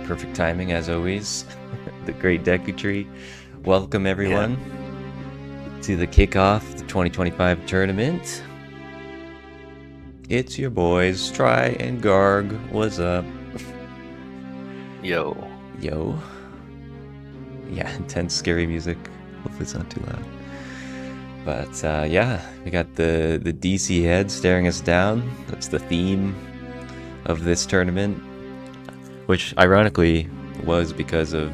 Perfect timing as always. The great Deku Tree. Welcome everyone to the Kickoff, the 2025 tournament. It's your boys, Try and Garg. What's up? Yo. Yeah, intense, scary music. Hopefully it's not too loud. But yeah, we got the DC head staring us down. That's the theme of this tournament, which ironically was because of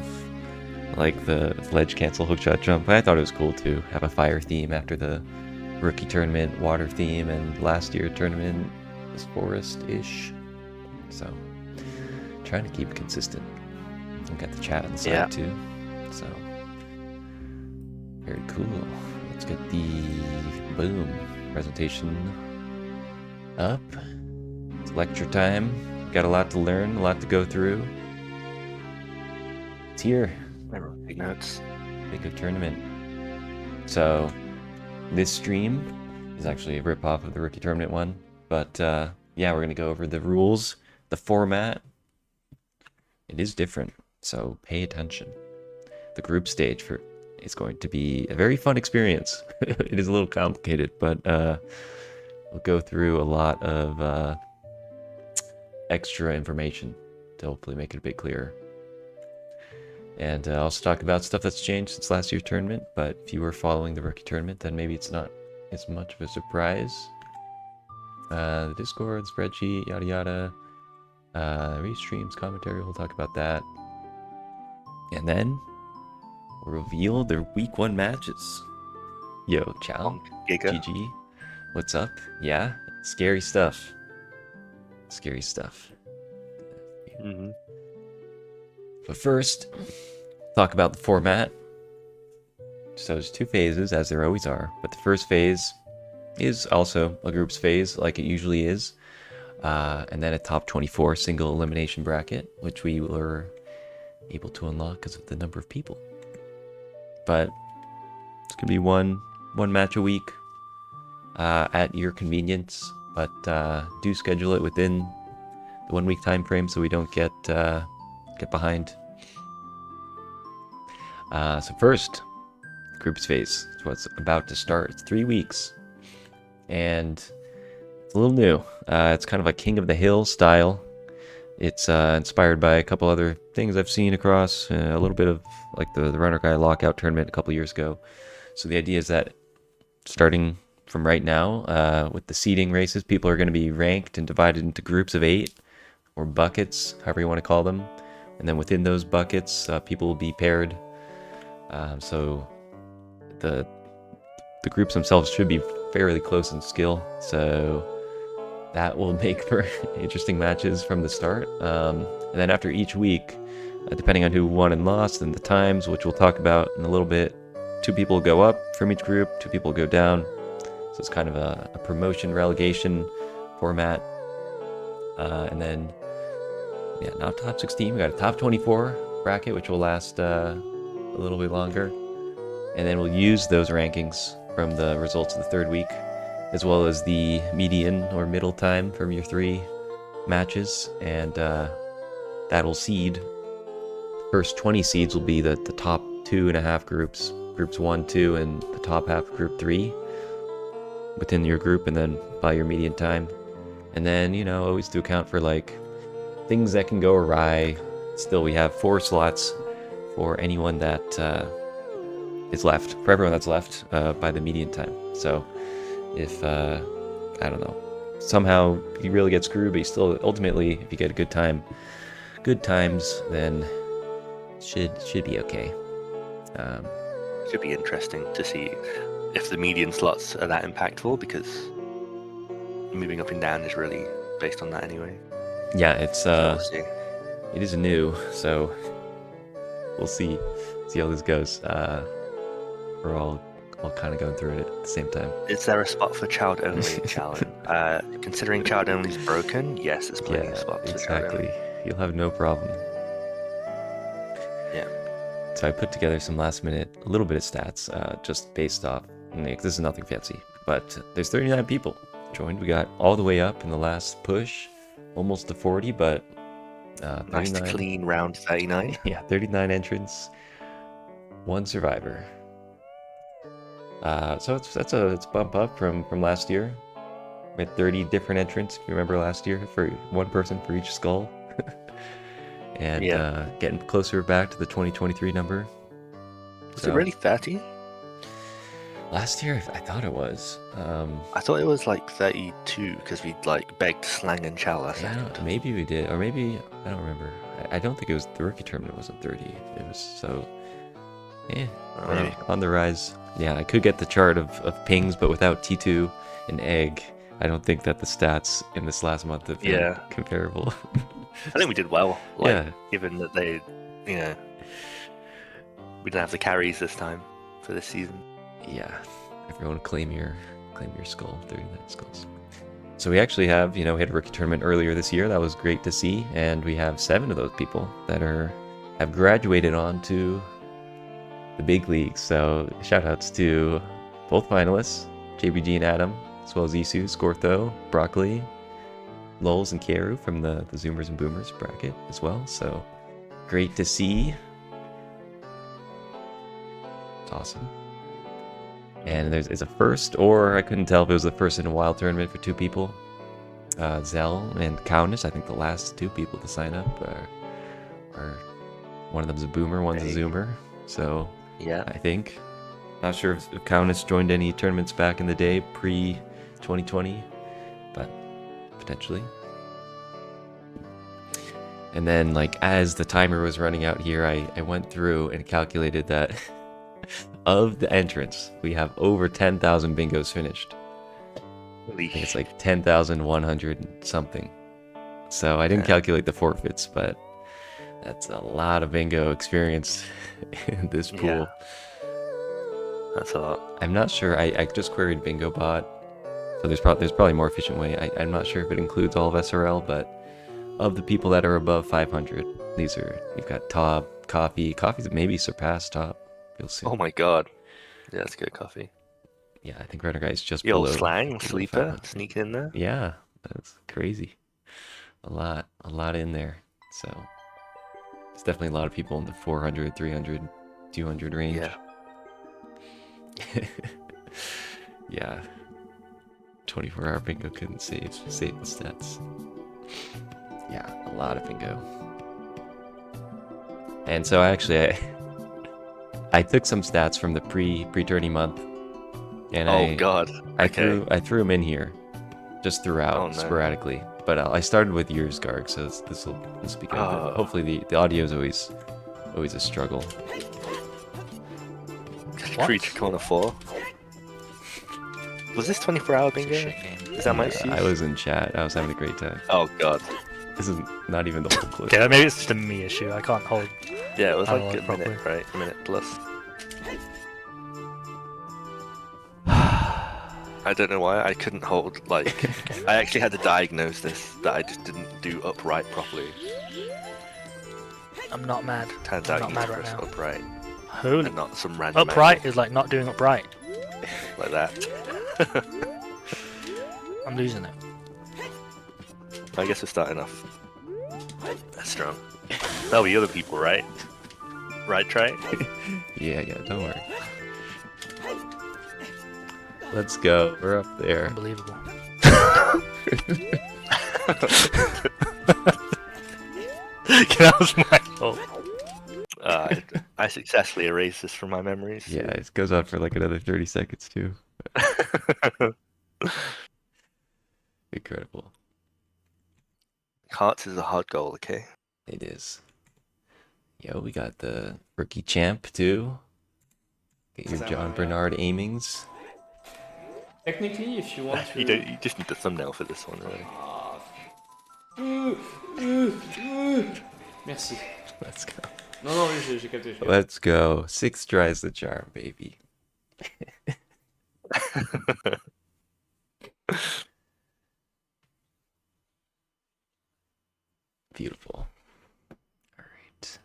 like the ledge cancel hookshot jump. I thought it was cool to have a fire theme after the rookie tournament water theme, and last year tournament was forest-ish. So trying to keep it consistent. We got the chat on the side too. So very cool. Let's get the boom presentation up. It's lecture time. Got a lot to learn, a lot to go through. It's here. Big notes. Big of tournament. So this stream is actually a rip-off of the rookie tournament one. But yeah, we're gonna go over the rules, the format. It is different, so pay attention. The group stage is going to be a very fun experience. It is a little complicated, but we'll go through a lot of extra information to hopefully make it a bit clearer. And also talk about stuff that's changed since last year's tournament, but if you were following the rookie tournament, then maybe it's not as much of a surprise. The Discord, spreadsheet, yada yada. Restreams, commentary, we'll talk about that. And then we'll reveal their week 1 matches. Yo, Chow, GG, what's up? Yeah, scary stuff. Scary stuff. Mm-hmm. But first, talk about the format. So there's 2 phases, as there always are. But the first phase is also a groups phase, like it usually is. And then a top 24 single elimination bracket, which we were able to unlock because of the number of people. But it's gonna be one match a week at your convenience. But do schedule it within the 1 week time frame so we don't get behind. So first, groups phase. It's what's about to start. It's 3 weeks, and it's a little new. It's kind of a King of the Hill style. It's inspired by a couple other things I've seen across, a little bit of like the Runner Guy Lockout tournament a couple years ago. So the idea is that starting from right now, with the seeding races, people are going to be ranked and divided into groups of 8, or buckets, however you want to call them. And then within those buckets, people will be paired. So the groups themselves should be fairly close in skill. So that will make for interesting matches from the start. And then after each week, depending on who won and lost and the times, which we'll talk about in a little bit, 2 people go up from each group, 2 people go down. So it's kind of a promotion relegation format. And then, yeah, now top 16, we got a top 24 bracket, which will last a little bit longer. And then we'll use those rankings from the results of the 3rd week, as well as the median or middle time from your 3 matches. And that'll seed. The first 20 seeds will be the top 2.5 groups, groups 1, 2, and the top half of group 3 within your group, and then by your median time. And then, you know, always to account for like things that can go awry. Still, we have 4 slots for anyone that is left, for everyone that's left by the median time. So if I don't know, somehow you really get screwed, but you still ultimately, if you get a good times, then should be okay. Should be interesting to see if the median slots are that impactful, because moving up and down is really based on that anyway. Yeah, it's it is new, so we'll see how this goes. We're all kind of going through it at the same time. Is there a spot for child only challenge? Considering child only is broken, yes, there's plenty of spots for child only. You'll have no problem. Yeah. So I put together some last minute, a little bit of stats, just based off. This is nothing fancy, but there's 39 people joined. We got all the way up in the last push, almost to 40, but Nice to 39. clean round 39. Yeah, 39 entrants, 1 survivor. So it's a bump up from last year. We had 30 different entrants, if you remember last year, for 1 person for each skull. And Yeah. getting closer back to the 2023 number. Was it really 30? Last year, I thought it was. I thought it was like 32 because we like begged Slang and Chow last Yeah, second. maybe we did, or maybe I don't remember. I don't think it was the rookie tournament. Wasn't 30. It was so. Yeah, Maybe. on the rise. Yeah, I could get the chart of pings, but without T2 and Egg, I don't think that the stats in this last month have been comparable. I think we did well. Like, Yeah. given that they, we didn't have the carries this time for this season. Yeah, everyone claim your skull. 39 skulls. So we actually have, we had a rookie tournament earlier this year. That was great to see, and we have 7 of those people that have graduated on to the big leagues. So shout outs to both finalists, JBG and Adam, as well as Isu, Scortho, Broccoli, Lulz, and Kieru from the Zoomers and Boomers bracket as well. So great to see. It's awesome. And it's a first, or I couldn't tell if it was the first in a wild tournament for 2 people. Zell and Kaunis, I think the last 2 people to sign up are one of them's a boomer, one's a zoomer. So yeah, I think. Not sure if Kaunis joined any tournaments back in the day, pre-2020, but potentially. And then, as the timer was running out here, I went through and calculated that of the entrants, we have over 10,000 bingos finished. I think it's like 10,100 something. So I didn't calculate the forfeits, but that's a lot of bingo experience in this pool. Yeah. That's a lot. I'm not sure. I just queried BingoBot, so there's probably a more efficient way. I'm not sure if it includes all of SRL, but of the people that are above 500, you've got Top, Coffee's maybe surpassed Top. You'll see. Oh my god. Yeah, that's good coffee. Yeah, I think Runner Guy's just The old below. Slang, Sleeper, sneaking in there. Yeah, that's crazy. A lot in there. So it's definitely a lot of people in the 400, 300, 200 range. Yeah. Yeah. 24-hour bingo couldn't save the stats. Yeah, a lot of bingo. And so I took some stats from the pre-tourney month, and I threw them in here, just throughout sporadically. But I started with yours, Garg, so this will be good. Hopefully the audio is always a struggle. Creature Corner 4. Was this 24-hour bingo? Is that my excuse? I was in chat. I was having a great time. Oh god. This is not even the whole clue. Okay, maybe it's just a me issue. I can't hold. Yeah, it was like a properly. minute, right? A minute plus. I don't know why I couldn't hold, I actually had to diagnose this, that I just didn't do upright properly. I'm not mad. Turns I'm out you not mad press right now. upright, Holy. and not some random Upright angle is like not doing upright. like that. I'm losing it. I guess we're starting off strong. That'll be other people, right? Right, Trey? Yeah, don't worry. Let's go. We're up there. Unbelievable. That was my fault. I successfully erased this from my memories. Yeah, it goes on for another 30 seconds too. Incredible. Hearts is a hard goal, okay? It is. Yo, we got the rookie champ too. Get your John Bernard aimings. Technically, if you want to... You just need the thumbnail for this one, really. Merci. Let's go. Non, j'ai capté. Let's go. 6 tries the charm, baby. Beautiful. All right.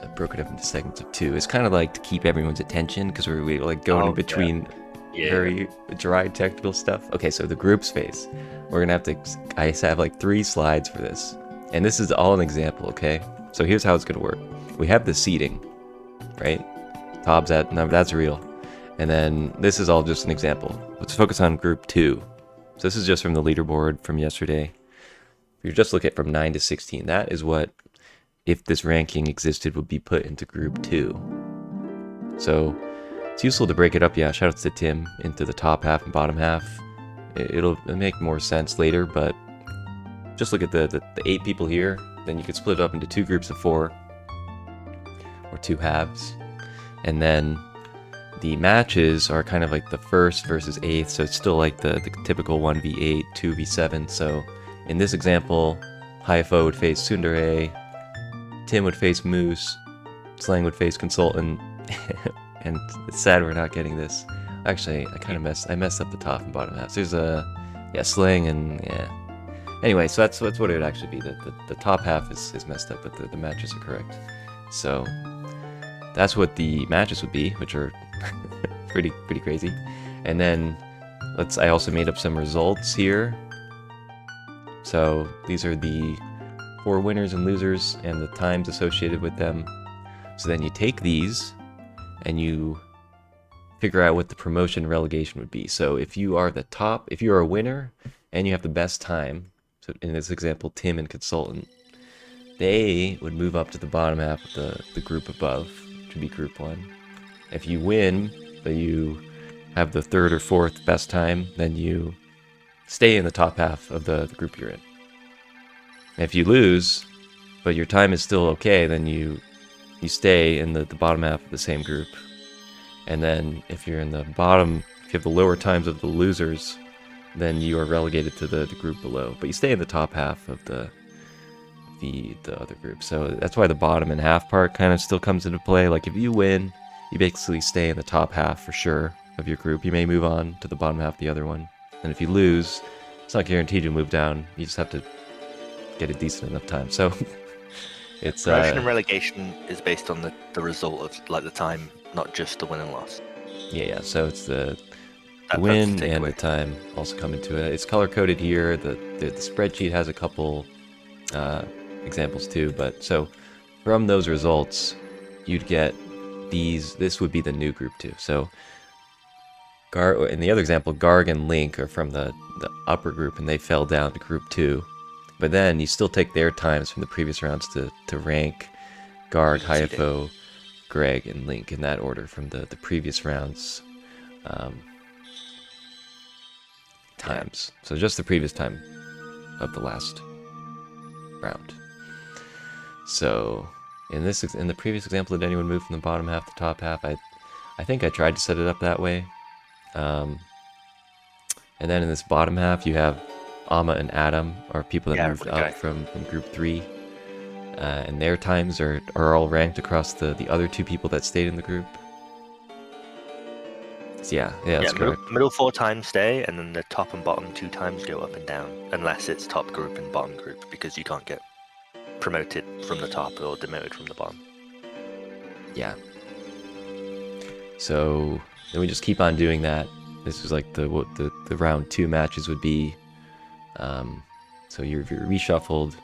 I broke it up into segments of 2. It's kind of like to keep everyone's attention because we're going in between Yeah. very dry technical stuff. Okay, so the groups phase. We're gonna have to. I have like 3 slides for this, and this is all an example. Okay, so here's how it's gonna work. We have the seating, right? Tob's at number, that's real, and then this is all just an example. Let's focus on group 2. So this is just from the leaderboard from yesterday. If you just look at from 9 to 16, that is what, if this ranking existed, would be put into group 2. So it's useful to break it up. Yeah, shout out to Tim, into the top half and bottom half. It'll make more sense later, but just look at the 8 people here. Then you could split it up into 2 groups of 4, or 2 halves. And then the matches are kind of like the 1st versus 8th, so it's still like the typical 1v8, 2v7. So in this example, Haifo would face Tsundere, Tim would face Moose, Slang would face Consultant, and it's sad we're not getting this. Actually, I messed up the top and bottom halves. There's Slang and Anyway, so that's what it would actually be. The top half is messed up, but the matches are correct. So that's what the matches would be, which are pretty crazy. And then I also made up some results here. So these are the 4 winners and losers and the times associated with them. So then you take these and you figure out what the promotion relegation would be. So if you are the top, if you are a winner and you have the best time, so in this example, Tim and Consultant, they would move up to the bottom half of the group above, to be group 1. If you win, but you have the 3rd or 4th best time, then you stay in the top half of the group you're in. If you lose, but your time is still okay, then you stay in the bottom half of the same group. And then if you're in the bottom, if you have the lower times of the losers, then you are relegated to the group below. But you stay in the top half of the other group. So that's why the bottom and half part kind of still comes into play. Like if you win, you basically stay in the top half for sure of your group. You may move on to the bottom half of the other one. And if you lose, it's not guaranteed you'll move down. You just have to get a decent enough time. So it's Promotion and relegation is based on the result of like the time, not just the win and loss. yeah. So it's the That's win the and the takeaway. time also come into it. It's color coded here. The spreadsheet has a couple examples too. But so from those results, you'd get these. This would be the new group 2. So in the other example, Garg and Link are from the upper group, and they fell down to group 2. But then you still take their times from the previous rounds to rank Garg, Haifo, Greg, and Link in that order from the previous rounds times. So just the previous time of the last round. So in the previous example, did anyone move from the bottom half to the top half? I think I tried to set it up that way. And then in this bottom half, you have Amma and Adam are people that moved up from group 3. And their times are all ranked across the other 2 people that stayed in the group. So yeah, that's correct. Middle 4 times stay, and then the top and bottom 2 times go up and down, unless it's top group and bottom group, because you can't get promoted from the top or demoted from the bottom. Yeah. So then we just keep on doing that. This is like what the round 2 matches would be. So you're reshuffled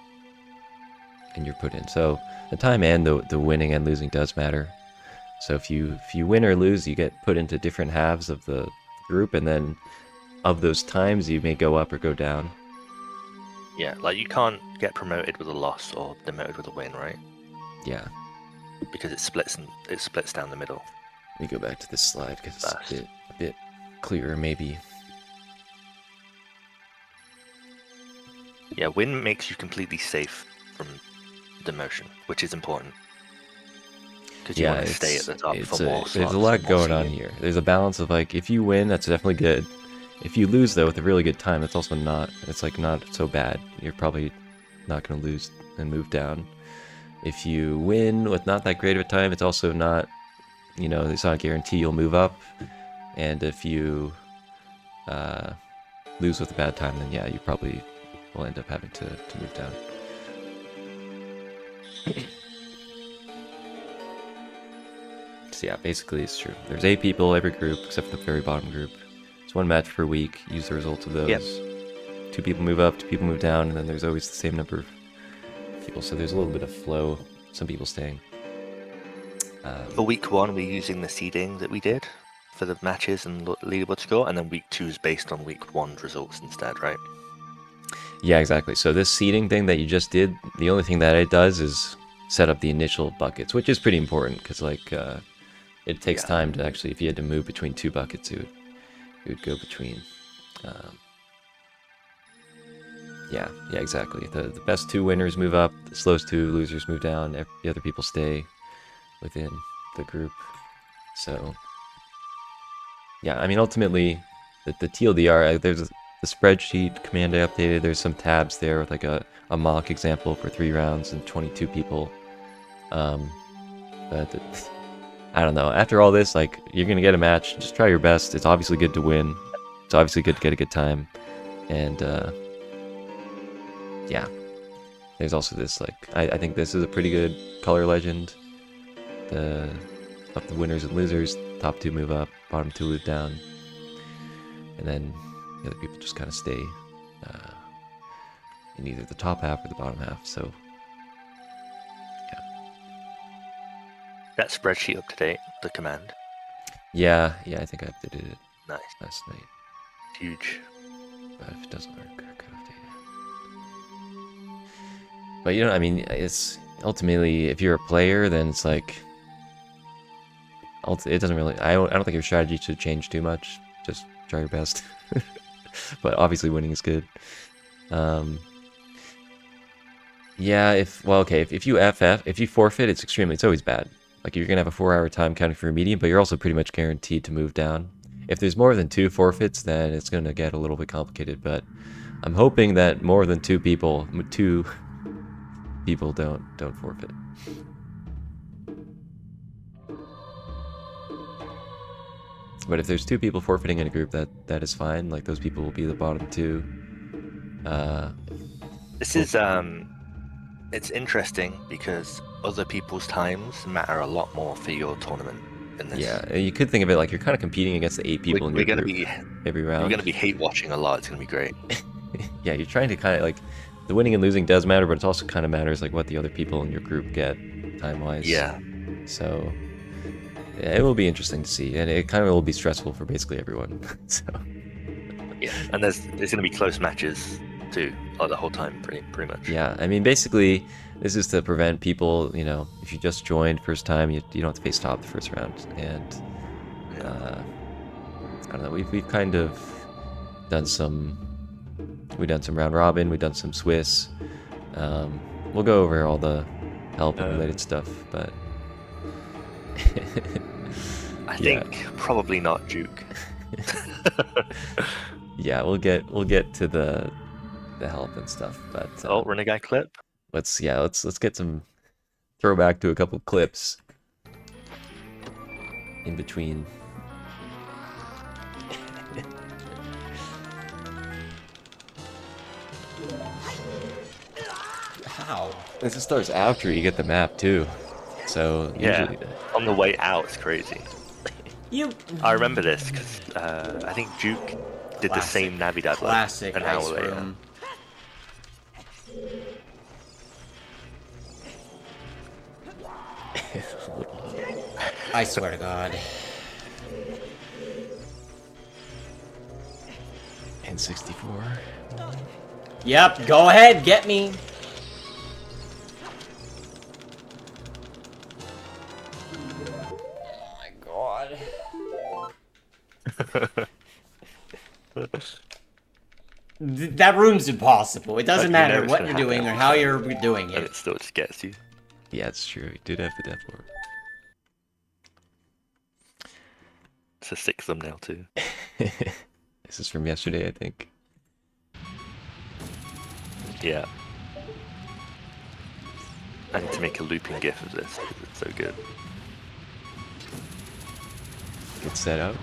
and you're put in. So the time and the winning and losing does matter. So if you win or lose, you get put into different halves of the group, and then of those times you may go up or go down. Yeah, like you can't get promoted with a loss or demoted with a win, right? Yeah. Because it splits down the middle. Let me go back to this slide because it's a bit clearer maybe. Yeah, win makes you completely safe from demotion, which is important. Because you want to stay at the top for more slots. There's a lot going on here. There's a balance of like, if you win, that's definitely good. If you lose though with a really good time, that's also not so bad. You're probably not going to lose and move down. If you win with not that great of a time, it's also not, it's not a guarantee you'll move up. And if you lose with a bad time, then yeah, you probably will end up having to move down. So yeah, basically it's true. There's 8 people every group except for the very bottom group. It's 1 match per week. Use the results of those. Yep. 2 people move up, 2 people move down, and then there's always the same number of people. So there's a little bit of flow. Some people staying. For week 1, we're using the seeding that we did for the matches and leaderboard score, and then week 2 is based on week 1's results instead, right? Yeah, exactly. So this seeding thing that you just did, the only thing that it does is set up the initial buckets, which is pretty important because like it takes Yeah. time to actually, if you had to move between 2 buckets, it would go between. Yeah, exactly. The best 2 winners move up, the slowest 2 losers move down, the other people stay within the group. So, yeah, I mean, ultimately, the TLDR, there's the spreadsheet command I updated, there's some tabs there with like a mock example for 3 rounds and 22 people. But I don't know, after all this, like, you're gonna get a match, just try your best. It's obviously good to win. It's obviously good to get a good time. And, yeah. There's also this, like, I think this is a pretty good color legend. Of the winners and losers, top 2 move up, bottom 2 move down. And then the other people just kind of stay in either the top half or the bottom half. So, yeah. That spreadsheet up to date, the command. Yeah, I think I updated it Nice. last night. Huge. But if it doesn't work, I could update it. But you know, I mean, it's ultimately, if you're a player, then it's like, it doesn't really, I don't think your strategy should change too much. Just try your best. But obviously winning is good. Yeah, if you forfeit, it's always bad. Like, you're gonna have a 4-hour time counting for your medium, but you're also pretty much guaranteed to move down. If there's more than 2 forfeits, then it's gonna get a little bit complicated, but I'm hoping that more than 2 people don't forfeit. But if there's 2 people forfeiting in a group, that is fine. Like, those people will be the bottom 2. This is it's interesting because other people's times matter a lot more for your tournament in this. Yeah, you could think of it like you're kind of competing against the 8 people in We're your gonna group be every round. We're gonna be hate watching a lot. It's gonna be great. Yeah, you're trying to kind of like, the winning and losing does matter, but it also kind of matters like what the other people in your group get time-wise. Yeah. So yeah, it will be interesting to see, and it kind of will be stressful for basically everyone. So Yeah, and there's gonna be close matches too, like the whole time, pretty much. yeah, I mean, basically, this is to prevent people, you know, if you just joined first time, you don't have to face top the first round, and I don't know, we've kind of done some round robin, we've done some Swiss. We'll go over all the help and related stuff, but I think probably not Duke. yeah, we'll get to the help and stuff, but Renegade clip. let's get some throwback to a couple clips in between. How? This starts after you get the map too, so Yeah, usually, on the way out, it's crazy. You I remember this because I think Duke did the same Navidad like classic an hour ice later. room. I swear to God. N64. Yep, go ahead, get me. Oh my God. That room's impossible. It doesn't Like, you know matter it's what gonna you're doing or happen. how you're doing And it. it still just gets you. Yeah, it's true. You did have the Death Lord. It's a 6 thumbnail too. This is from yesterday, I think. Yeah. I need to make a looping gif of this because it's so good. Get set up.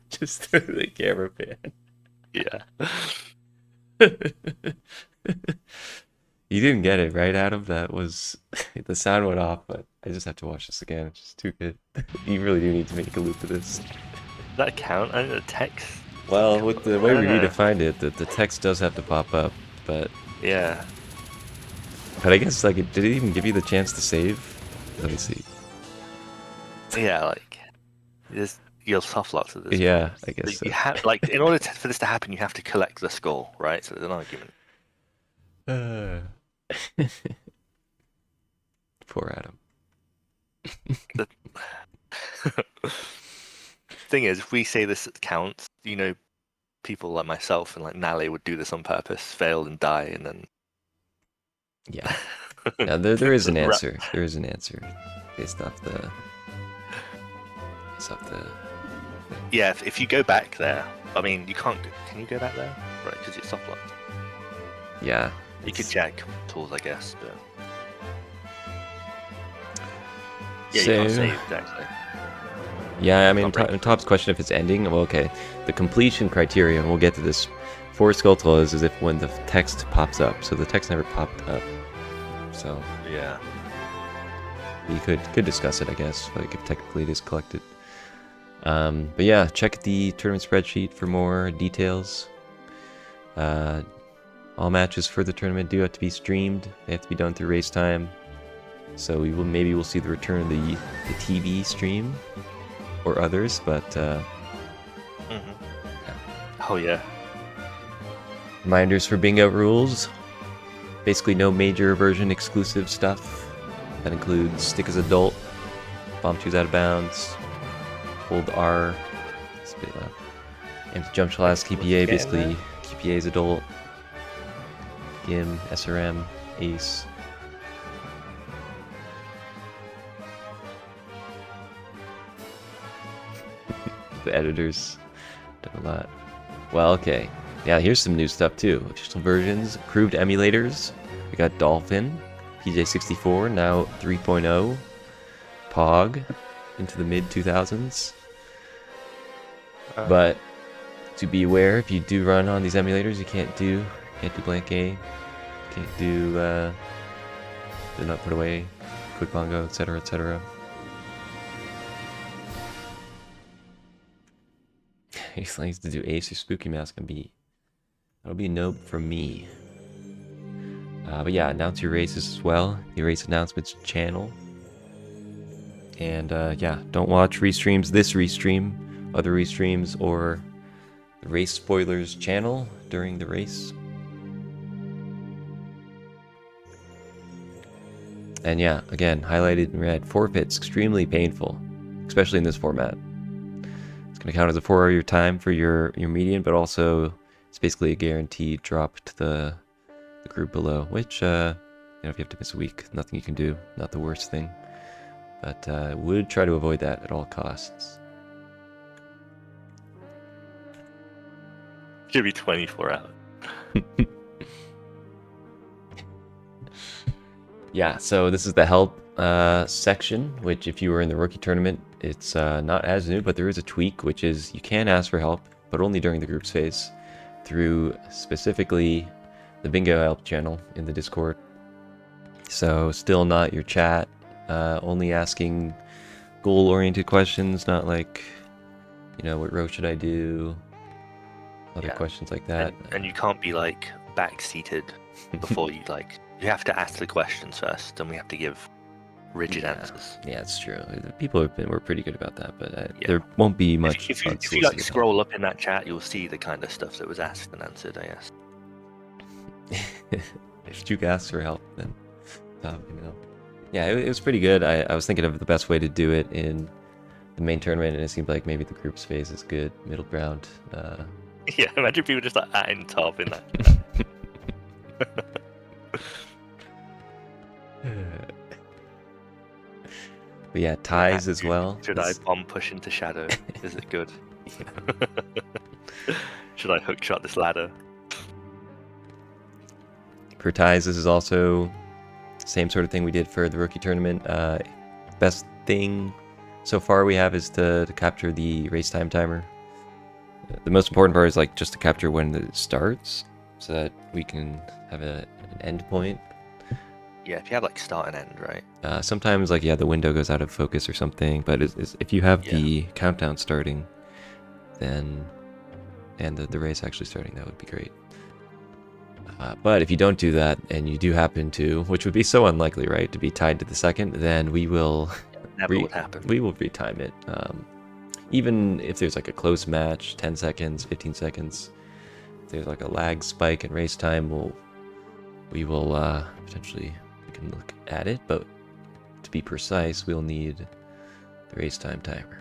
Just through the camera pan. Yeah. You didn't get it, right, Adam? That was the sound went off, but I just have to watch this again. It's just too good. You really do need to make a loop of this. Does that count? I think the text. Well, with the way I we don't know. redefined it, the text does have to pop up, but Yeah. I guess like did it even give you the chance to save? Let me see. Yeah, like you'll soft lots of this. Yeah, I guess so. You have like in order for this to happen, you have to collect the score, right? So there's an argument. Poor Adam. Thing is, if we say this counts, people like myself and like Nale would do this on purpose, fail and die, and then Yeah. Now there is an answer. There is an answer based off the. Yeah, if you go back there, I mean, you can't. Can you go back there? Right, because it's soft locked. Yeah. You could check tools, I guess, but yeah, you can't save exactly. Yeah, I mean, Not breaking. Top's question if it's ending. Well, okay. The completion criteria, and we'll get to this. For Skulltula is as if when the text pops up. So the text never popped up. So Yeah. we could discuss it, I guess, like if technically it is collected. But yeah, check the tournament spreadsheet for more details. All matches for the tournament do have to be streamed. They have to be done through race time. So maybe we'll see the return of the TV stream or others, but Oh yeah. reminders for bingo rules. Basically no major version exclusive stuff. That includes stick as adult, bomb choose out of bounds, hold R, spit it out, empty jump shot last QPA, basically QPA is adult, Gim, SRM, Ace. The editors done a lot. Well, okay. Yeah, here's some new stuff too. Official versions, approved emulators. We got Dolphin, PJ64, now 3.0, Pog, into the mid 2000s. But to be aware, if you do run on these emulators, you can't do blank A, can't do do not put away, quick bongo, etc., etc. He's likes to do Ace or Spooky Mask on B. That'll be a nope from me. But yeah, announce your races as well. The race announcements channel. And yeah, don't watch restreams, this restream, other restreams, or the race spoilers channel during the race. And yeah, again, highlighted in red, forfeits, extremely painful, especially in this format. It's going to count as a 4-hour time for your median, but also it's basically a guaranteed drop to the group below, which, if you have to miss a week, nothing you can do, not the worst thing. But would try to avoid that at all costs. Should be 24 hours. Yeah, so this is the help section, which if you were in the rookie tournament, it's not as new, but there is a tweak, which is you can ask for help, but only during the groups phase, through specifically the bingo help channel in the Discord. So still not your chat, only asking goal-oriented questions, not like, what row should I do? Other questions like that. And you can't be like back-seated before you you have to ask the questions first, and we have to give rigid answers. Yeah, it's true. People were pretty good about that, but there won't be much. If you scroll up in that chat, you'll see the kind of stuff that was asked and answered, I guess. If Duke asks for help, then yeah, it was pretty good. I was thinking of the best way to do it in the main tournament, and it seemed like maybe the groups phase is good middle ground. Yeah, imagine people just like adding top in that. But yeah, ties as well. Should I bomb push into shadow? Is it good? Should I hook shot this ladder? For ties, this is also same sort of thing we did for the rookie tournament. Best thing so far we have is to capture the race time timer. The most important part is just to capture when it starts, so that we can have an end point Yeah, if you have like start and end, right? Sometimes, like, yeah, the window goes out of focus or something, but if you have the countdown starting, then, and the race actually starting, that would be great. But if you don't do that, and you do happen to, which would be so unlikely, right, to be tied to the second, then we will Never would happen. we will retime it. Even if there's like a close match, 10 seconds, 15 seconds, if there's like a lag spike in race time, we will potentially, we can look at it, but to be precise, we'll need the race time timer.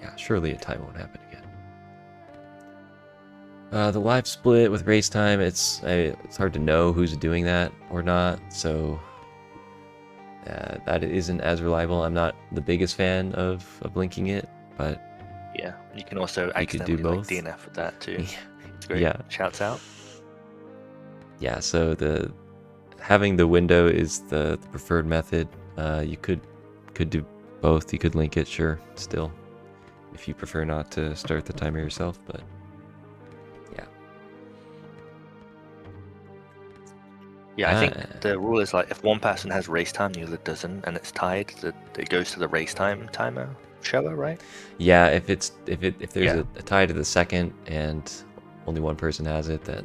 Yeah, surely a time won't happen again. The live split with race time, it's hard to know who's doing that or not, so that isn't as reliable. I'm not the biggest fan of linking it, but Yeah, you can also you could do accidentally like both. DNF with that too. Yeah. It's great. Yeah. Shouts out. Yeah, so having the window is the preferred method. You could do both. You could link it, sure, still, if you prefer not to start the timer yourself, but yeah. Yeah, I think the rule is like if one person has race time, the other doesn't, and it's tied, that it goes to the race time timer shower, right? Yeah, if there's Yeah. a tie to the second and only one person has it, then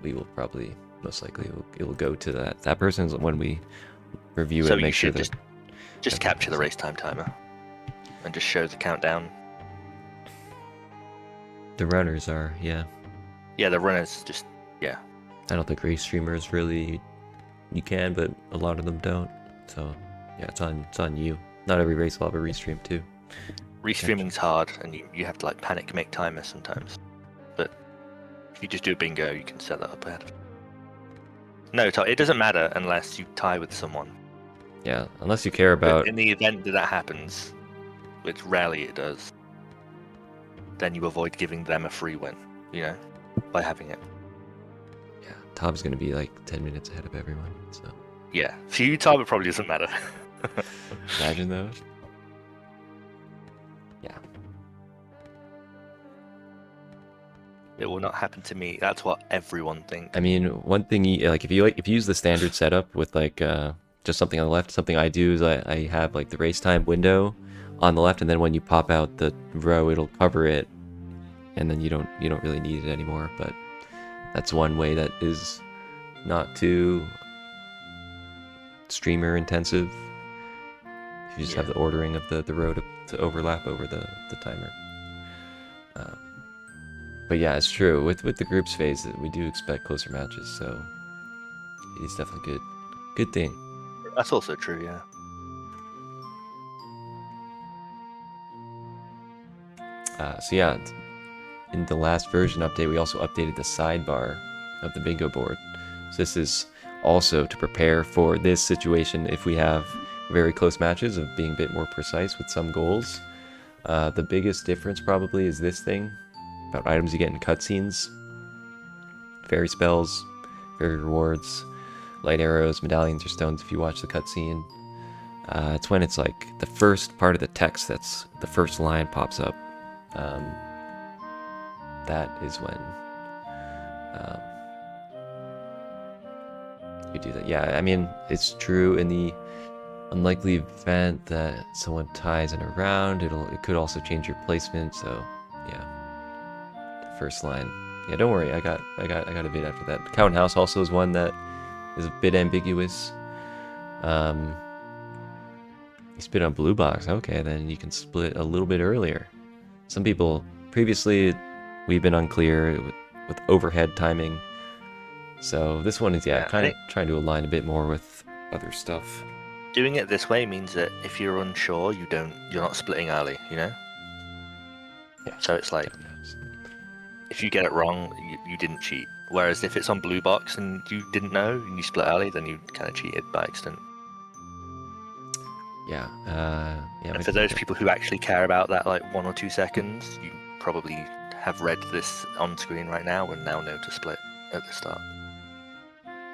we will probably most likely it will go to that person's when we review So it. you Make sure should that just capture the race time timer and just show the countdown. the runners are. Yeah, Yeah, the runners just I don't think race streamers really. You can, but a lot of them don't. So yeah, it's on you. Not every race will have a restream too. restreaming's hard, and you have to like panic make timers sometimes. But if you just do a bingo, you can set that up ahead. No, it doesn't matter unless you tie with someone. Yeah, unless you care But about. in the event that happens, which rarely it does, then you avoid giving them a free win, by having it. Yeah, Tom's gonna be like 10 minutes ahead of everyone. So Yeah, for you, time it probably doesn't matter. imagine those. Yeah. It will not happen to me. That's what everyone thinks. I mean, one thing if you use the standard setup with like just something on the left, something I do is I have like the race time window on the left, and then when you pop out the row, it'll cover it, and then you don't really need it anymore. But that's one way that is not too streamer intensive. If you just have the ordering of the row to overlap over the timer. But yeah, it's true. With the groups phase, we do expect closer matches, so it's definitely good thing. That's also true, yeah. So yeah, in the last version update, we also updated the sidebar of the bingo board. So this is also to prepare for this situation if we have very close matches, of being a bit more precise with some goals. The biggest difference probably is this thing about items you get in cutscenes. Fairy spells, fairy rewards, light arrows, medallions, or stones if you watch the cutscene. It's when it's like the first part of the text, that's the first line pops up. That is when you do that. Yeah, I mean, it's true in the unlikely event that someone ties in a round, it could also change your placement. So yeah, the first line. Yeah, don't worry, I got a bit after that. Count House also is one that is a bit ambiguous. You split on blue box. Okay, then you can split a little bit earlier. Some people previously, we've been unclear with overhead timing. So this one is kind of trying to align a bit more with other stuff. Doing it this way means that if you're unsure, you're not splitting early, Yeah. So it's like, if you get it wrong, you didn't cheat. Whereas if it's on blue box and you didn't know and you split early, then you kind of cheated by accident. Yeah. And for those people who actually care about that, like 1 or 2 seconds, you probably have read this on screen right now and now know to split at the start.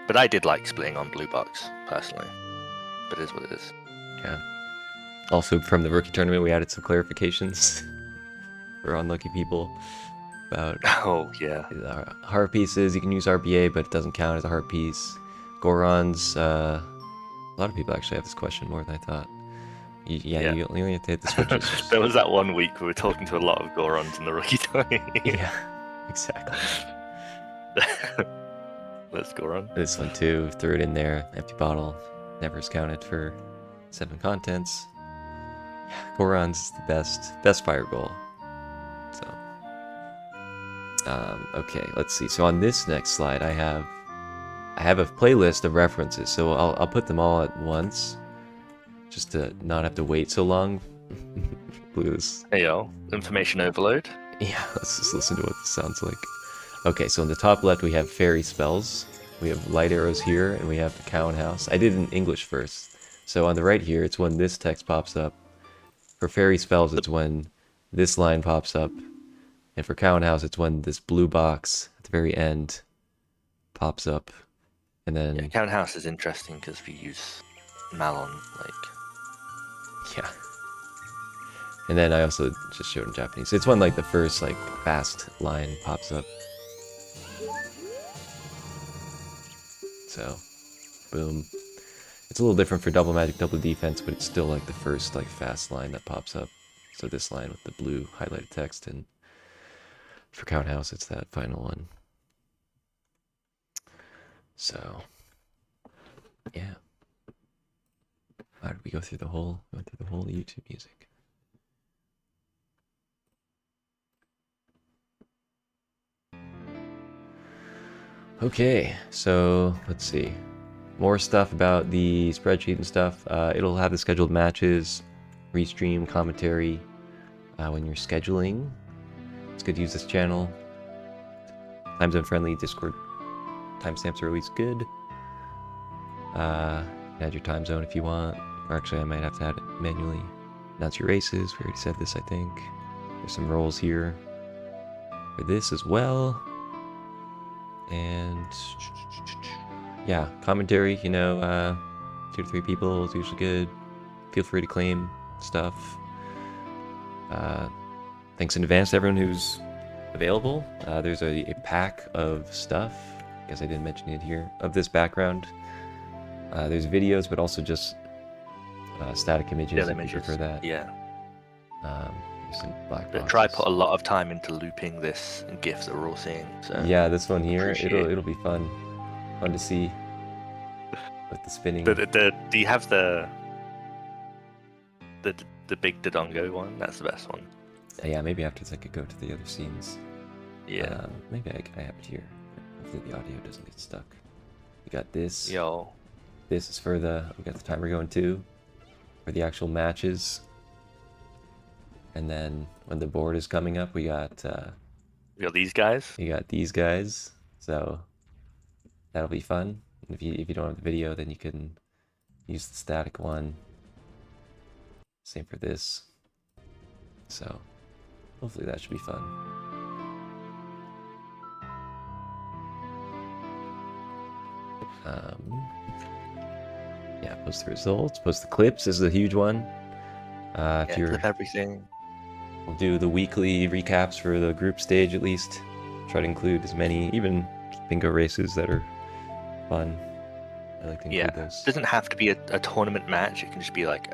But I did like splitting on blue box personally. But it is what it is. Yeah. Also, from the rookie tournament, we added some clarifications for unlucky people. about Oh yeah. heart pieces. You can use RBA, but it doesn't count as a heart piece. Gorons. A lot of people actually have this question more than I thought. Yeah. You only have to hit the switches. There was that one week we were talking to a lot of Gorons in the rookie tourney. Yeah, exactly. Let's Goron. This one too. Threw it in there. Empty bottle. Never is counted for 7 contents. Yeah, Goron's is the best fire goal. So, okay, let's see. So on this next slide, I have a playlist of references. So I'll put them all at once, just to not have to wait so long. Blues. Hey yo, information overload. Yeah, let's just listen to what this sounds like. Okay, so in the top left we have fairy spells. We have light arrows here, and we have the cow and house. I did in English first. So on the right here, it's when this text pops up. For fairy spells, it's when this line pops up. And for cow and house, it's when this blue box at the very end pops up. And then... Yeah, Count House is interesting because if you use Malon, Yeah. And then I also just showed in Japanese. It's when like the first like fast line pops up. So, boom. It's a little different for double magic, double defense, but it's still like the first like fast line that pops up. So this line with the blue highlighted text, and for Count House, it's that final one. So, yeah. How did we go through the whole? We went through the whole YouTube music. Okay, so let's see. More stuff about the spreadsheet and stuff. It'll have the scheduled matches, restream, commentary. When you're scheduling, it's good to use this channel. Time zone friendly, Discord timestamps are always good. Add your time zone if you want. Or actually, I might have to add it manually. Announce your races. We already said this, I think. There's some roles here for this as well. And yeah, commentary, you know, 2 to 3 people is usually good. Feel free to claim stuff. Thanks in advance to everyone who's available. There's a pack of stuff, I guess I didn't mention it here, of this background. There's videos, but also just static images if you prefer that. Yeah. There's some black But boxes. Try put a lot of time into looping this GIF that we're all seeing. So Yeah, this one here, appreciate it'll be fun to see with the spinning. do you have the big Dodongo one? That's the best one. Yeah, maybe afterwards I could go to the other scenes. Yeah. Maybe I have it here. Hopefully the audio doesn't get stuck. We got this. Yo. This is for we got the timer going too, for the actual matches. And then when the board is coming up, we got these guys. you got these guys. So that'll be fun. And if you don't have the video, then you can use the static one. Same for this. So hopefully that should be fun. Yeah, post the results, post the clips. This is a huge one. If you're Clip everything. We'll do the weekly recaps for the group stage at least. Try to include as many, even bingo races that are fun. I like to include those. It doesn't have to be a tournament match. It can just be like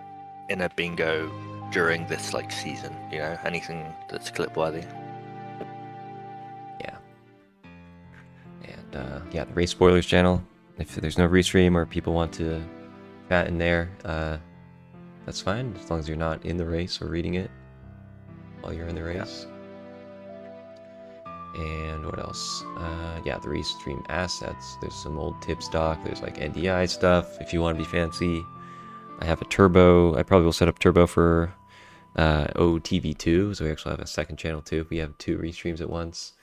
in a bingo during this like season. You know, anything that's clip worthy. Yeah. And yeah, the race spoilers channel. If there's no restream or people want to chat in there, that's fine as long as you're not in the race or reading it while you're in the race. And what else? Yeah, the restream assets. There's some old tip stock. There's like NDI stuff if you want to be fancy. I have a turbo. I probably will set up turbo for OTV2, so we actually have a second channel too. We have 2 restreams at once.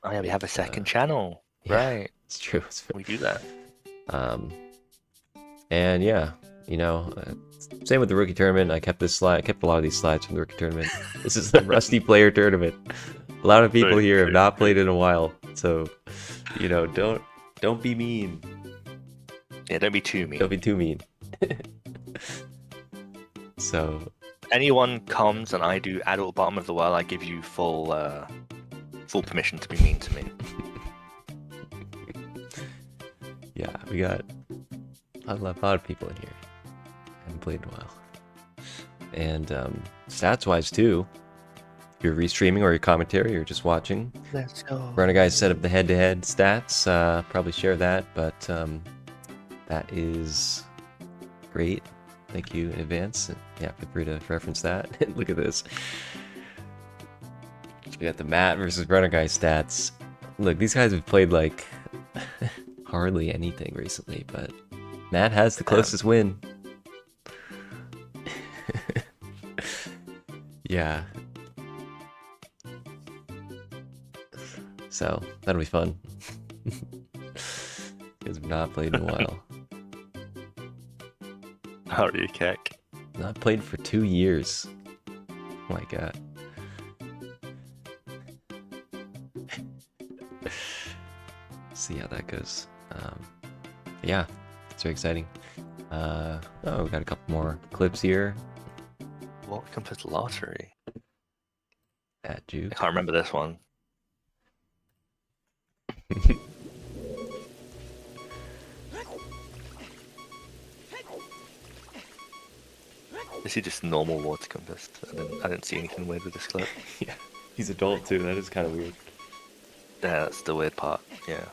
Oh yeah, we have a second channel. Yeah, Right. it's true. We do that. And yeah, you know, same with the rookie tournament. I kept this slide. I kept a lot of these slides from the rookie tournament. This is the Rusty Player Tournament. A lot of people here have not played in a while, so you know, don't be mean. Yeah, don't be too mean. Don't be too mean. So Anyone comes and I do adult bottom of the well, I give you full full permission to be mean to me. Yeah, we got a lot of people in here. Haven't played in a while. And stats-wise too, if you're restreaming or your commentary or just watching, Let's go. Runner Guys set up the head-to-head stats. Probably share that, but that is great. Thank you in advance. And yeah, feel free to reference that. Look at this. We got the Matt versus Runner Guy stats. Look, these guys have played like hardly anything recently, but Matt has the closest win. Yeah. So that'll be fun. Because we've not played in a while. How are you, Keck? Not played for 2 years. Oh my god. See how that goes. Yeah, it's very exciting. Oh, we got a couple more clips here What Compass Lottery? at I Juke. can't remember this one. Is he just normal water compass? I didn't see anything weird with this clip. Yeah, he's adult too. That is kind of weird. Yeah, that's the weird part. Yeah.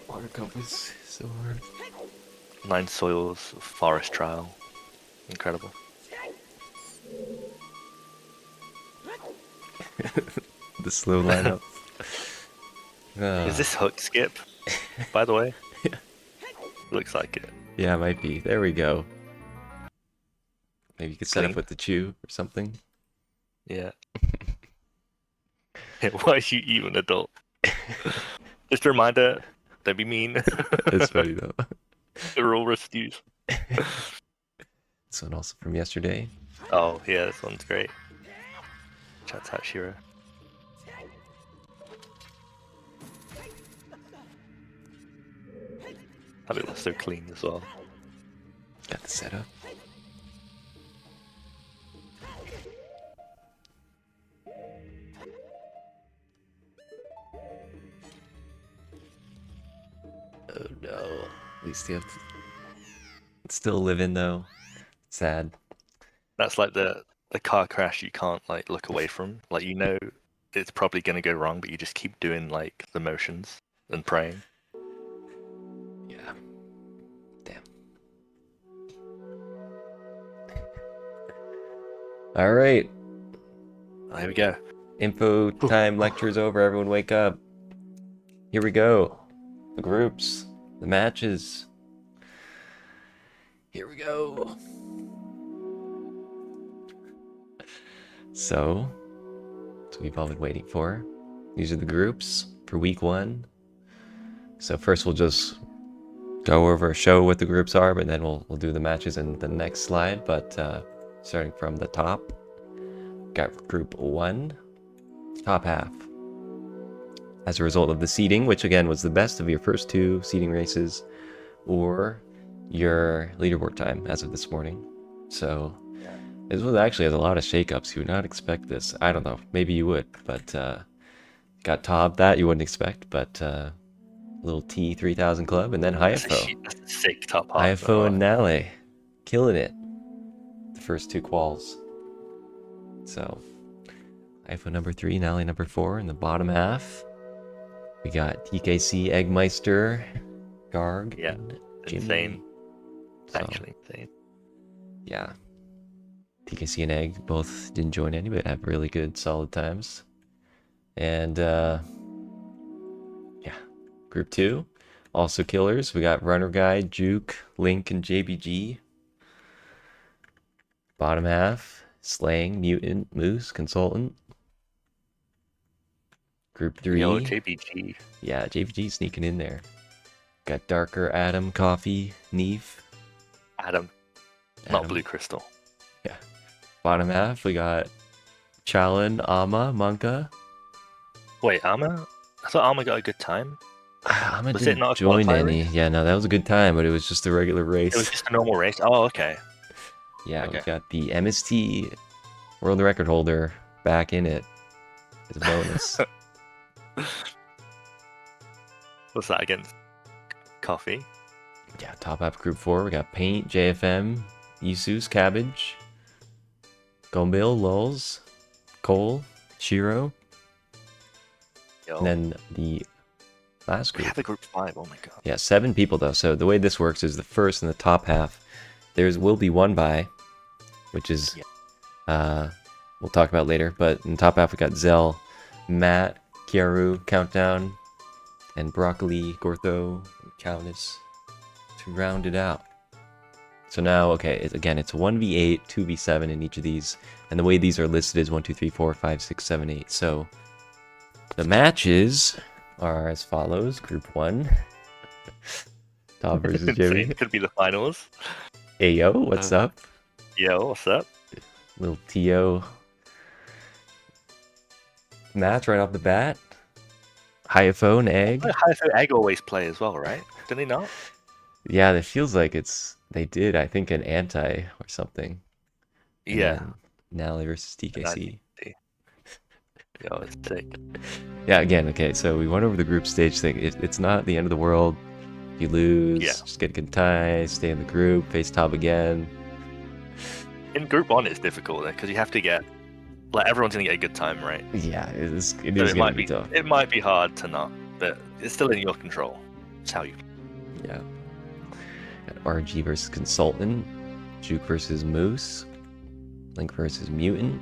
Water compass, so hard. 9 soils, forest trial. Incredible. The slow lineup. Is this hook skip, by the way? Yeah. Looks like it. Yeah, it might be. There we go. Maybe you could set Clean. up with the chew or something. Yeah. Why is you even adult? Just a reminder, don't be mean. It's funny though. They're all reviews. This one also from yesterday. Oh, yeah, this one's great. Shouts out Shiro. That looks so clean as well. Got the setup. Oh no. At least you have to still live in though. Sad. That's like the car crash you can't like look away from. Like you know it's probably gonna go wrong, but you just keep doing like the motions and praying. Yeah. Damn. All right. Oh, here we go. Info time lecture's over. Everyone wake up. Here we go. The groups. The matches. Here we go. So, that's what we've all been waiting for. These are the groups for week 1. So first we'll just go over, show what the groups are, but then we'll do the matches in the next slide. But starting from the top, got group 1, top half. As a result of the seeding, which again was the best of your first 2 seeding races, or your leaderboard time as of this morning. So this was actually has a lot of shakeups. You would not expect this. I don't know. Maybe you would, but got Tob that you wouldn't expect, but little T3000 Club, and then That's a Hyafo. sick top half. Hyafo and Nale. Killing it. The first 2 quals. So, Hyafo number 3, Nale number 4 in the bottom half. We got TKC, Eggmeister, Garg, Yeah, and Jimmy. insane. So, Actually insane. yeah. TKC and Egg both didn't join any, but have really good, solid times. And, yeah. Group 2, also killers. We got Runner Guy, Juke, Link, and JBG. Bottom half, Slang, Mutant, Moose, Consultant. Group 3. Yo, JBG. Yeah, JBG sneaking in there. Got Darker, Adam, Coffee, Neve. Adam. Not Blue Crystal. Yeah. Bottom half, we got Challen, Ama, Monka. Wait, Alma? I thought Alma got a good time. Ama Was it didn't not a join qualifier any. race? Yeah, no, that was a good time, but it was just a regular race. It was just a normal race. Oh, okay. Yeah, we okay. got the MST world record holder back in it as a bonus. What's that against? Coffee. Yeah, top half group 4. We got Paint, JFM, Isus, Cabbage, Gombil, Lulz, Cole, Shiro, Yo. and then the last We group. have a group 5. Oh my god. Yeah, 7 people though. So the way this works is the first in the top half, will be one bye, which is we'll talk about later. But in the top half we got Zell, Matt, Kiaru, Countdown, and Broccoli, Gortho, Calnus to round it out. So now, okay, it's 1v8, 2v7 in each of these, and the way these are listed is 1, 2, 3, 4, 5, 6, 7, 8. So the matches are as follows: Group 1, Tom versus Jimmy. Insane. Could be the finals. Hey yo, what's up? Yo, what's up? Little Tio match right off the bat. Hypho and Egg. Hypho Egg always play as well, right? Did they not? Yeah, it feels like they did, I think, an anti or something. And Yeah. then Nally versus TKC. Yo, it's sick. Yeah, again, okay, so we went over the group stage thing. It's not the end of the world. If you lose, Yeah. just get a good tie, stay in the group, face top again. In group 1, it's difficult because you have to get everyone's gonna get a good time, right? Yeah, it is So gonna be tough. It might be hard to not, but it's still in your control. It's how you. Yeah. Got RG versus Consultant, Juke versus Moose, Link versus Mutant,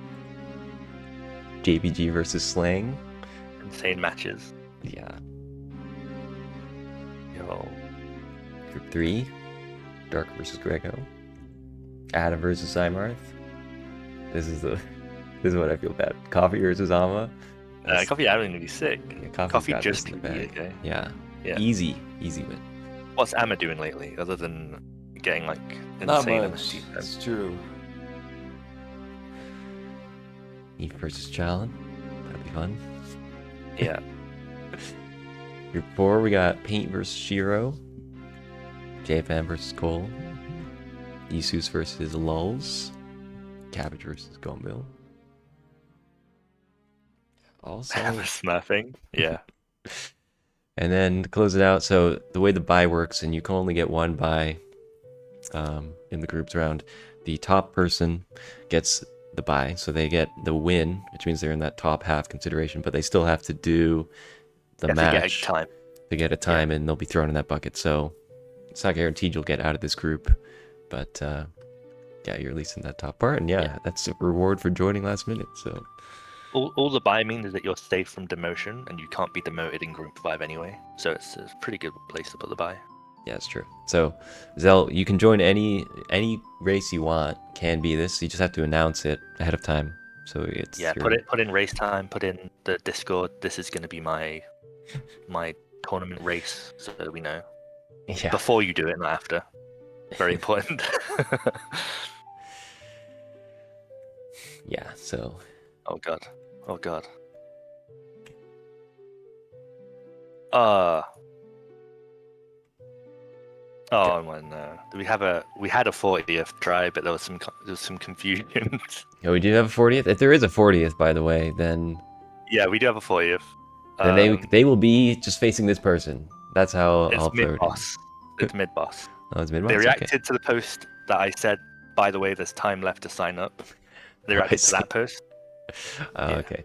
JBG versus Slang. Insane matches. Yeah. Yo. Group 3, Dark versus Grego, Adam versus Imarth. This is what I feel bad. Coffee versus Ama. Coffee Adam gonna be sick. Yeah, Coffee got just this in could the be bag. okay. Yeah. Yeah. Easy win. What's Amma doing lately, other than getting Not insane much. MST? It's true. Eve versus Challen. That'd be fun. Yeah. Group 4, we got Paint versus Shiro, JFM versus Cole, Isus versus Lulz, Cabbage versus Gombil. Also, Amma smurfing. Yeah. and then to close it out, so the way the bye works, and you can only get one bye in the groups round, the top person gets the bye, so they get the win, which means they're in that top half consideration, but they still have to do the You have to get match a time. to get a time, and they'll be thrown in that bucket. So it's not guaranteed you'll get out of this group, but yeah, you're at least in that top part, and yeah, that's a reward for joining last minute. So All the buy means is that you're safe from demotion, and you can't be demoted in group 5 anyway. So it's a pretty good place to put the buy. yeah, it's true. So Zell, you can join any race you want. Can be this. You just have to announce it ahead of time. So it's Put in race time. Put in the Discord. This is going to be my tournament race, so that we know Yeah. before you do it, not after. Very important. Yeah. So Oh god. Oh no. We had a 40th try, but there was some confusion. yeah, we do have a 40th. If there is a 40th, by the way, then Yeah, we do have a 40th. they will be just facing this person. That's how It's I'll mid vote. boss. It's mid boss. Oh, it's mid. They reacted to the post that I said. By the way, there's time left to sign up. They reacted to that post. Oh, Yeah. okay.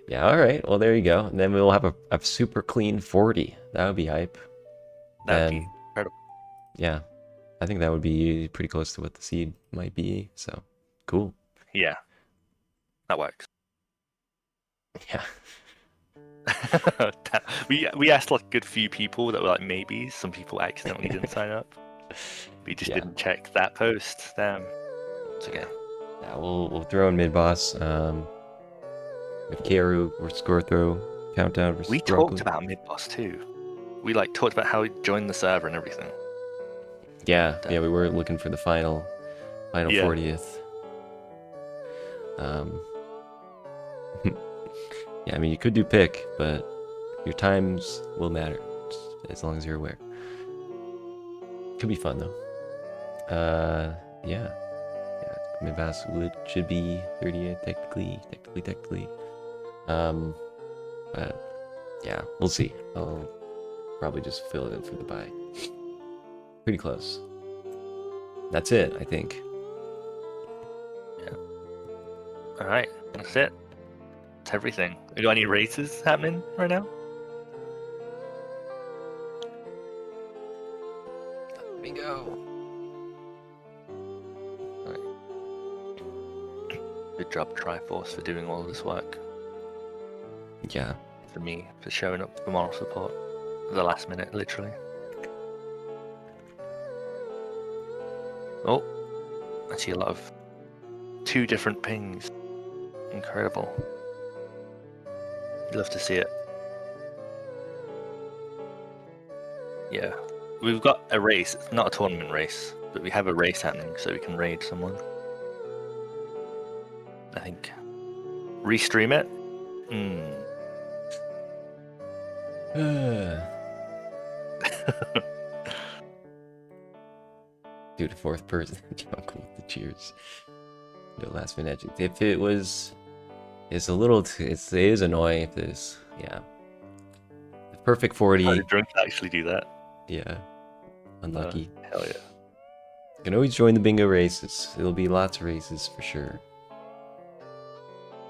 Yeah, all right. Well, there you go. And then we'll have a super clean 40. That would be hype. That'd be Then- incredible. Yeah. I think that would be pretty close to what the seed might be. So, cool. Yeah, that works. Yeah. we asked like a good few people that were like maybe. Some people accidentally didn't sign up. We just Yeah. didn't check that post. Damn. It's okay. Yeah, we'll throw in mid boss. With Karu versus Gortho, Countdown versus We Broccoli. talked about mid boss too. We like talked about how he joined the server and everything. Yeah, we were looking for the final Yeah. 40th. Yeah, I mean you could do pick, but your times will matter as long as you're aware. Could be fun though. Yeah, mid boss should be 38 technically. But Yeah, we'll see. I'll probably just fill it in for the buy. Pretty close. That's it, I think. All right, that's it. That's everything. We got any races happening right now? Bingo. Good job, Triforce, for doing all of this work. Yeah. For me, for showing up for moral support at the last minute, literally. Oh, I see a lot of 2 different pings. Incredible. You'd love to see it. Yeah. We've got a race. It's not a tournament race, but we have a race happening so we can raid someone. I think. Restream it? Dude, a fourth person. Jungle with the cheers. No last minute. If it was, it's a little. It is annoying if there's. Yeah. The perfect 40. How did drunks actually do that? Yeah. Unlucky. Hell yeah. You can always join the bingo races. It'll be lots of races for sure.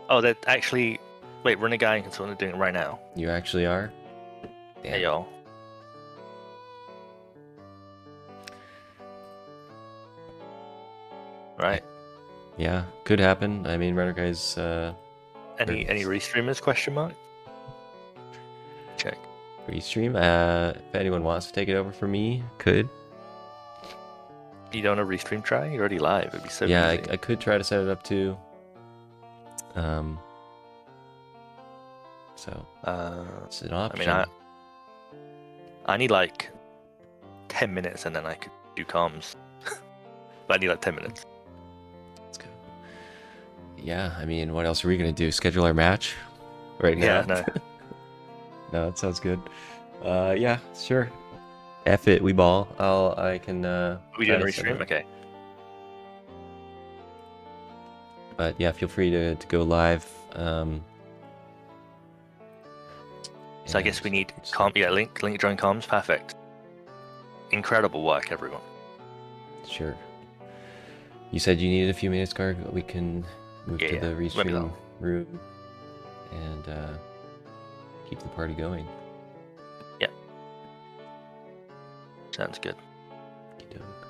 Oh, that actually. Wait, Running Guy and Console are doing it right now. You actually are? Damn. Hey, y'all. Right. Yeah, could happen. I mean, Runner Guys. Any restreamers? Question mark. Check. Restream. If anyone wants to take it over for me, could. You don't want to restream try? You're already live. It'd be so Yeah, easy. I could try to set it up too. So it's an option. I mean, I need like 10 minutes and then I could do comms. But I need like 10 minutes. Let's go. Yeah, I mean, what else are we gonna do? Schedule our match right now? Yeah, no. No, that sounds good. Yeah, sure. F it, we ball. I can. We try doing to set it restream? up. Okay. But yeah, feel free to go live. So I guess we need link join comms. Perfect. Incredible work, everyone. Sure. You said you needed a few minutes, Garg. We can move to the Let me restream know. room and keep the party going. Sounds good. Okey-doke.